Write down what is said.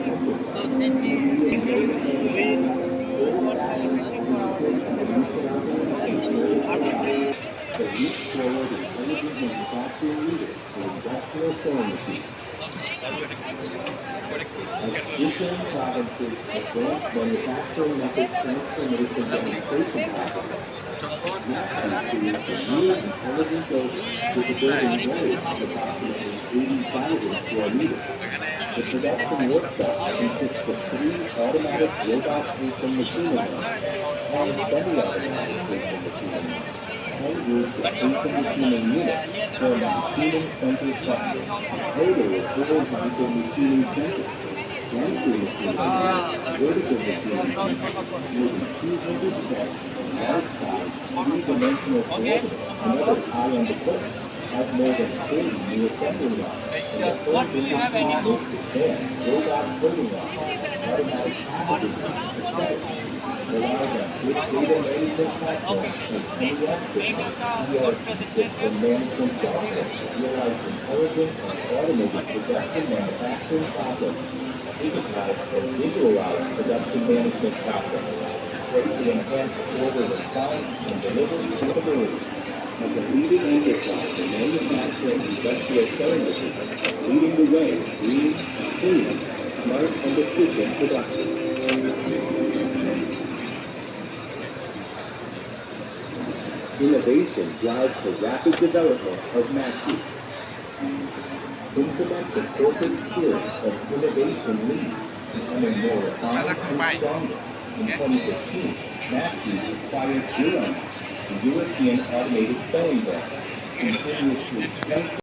So send me this week. We will see what kind of thing for our The leap forward intelligent manufacturing leader in industrial sewing machines. Eastern Province's Advanced Manufacturing Method Transformation Demonstration Package. Mastery creates a new intelligent dose capability varies approximately 80,000 square meters. The production workshop consists of 3 automatic robot-facing machine lines, 10 semi-automatic facing machine lines, 10 groups of facing machining units form a machining center cluster. A total of 4 machining centers. Gantry machining units, vertical machining units, more than 200 sets, large-size, three-dimensional coordinates, and other high-end equipment has more than 40 new assembly lines, and the first involved advanced robot coating lines, automatic packaging lines, etc. Relies on big data management platforms and MES systems, ERP system management software to realize intelligent and automated production manufacturing processes, digitize and visualize production management processes, ready to enhance order response and delivery capabilities. As a leading enterprise in manufacturing industrial sewing machines, leading the way in green, clean, smart, and efficient production. Innovation drives the rapid development of Maxi. Implement the corporate spirit of innovation lead, becoming more refined and stronger. In 2015, Maxi acquired Huron, the European automated sewing brand, continuously strengthening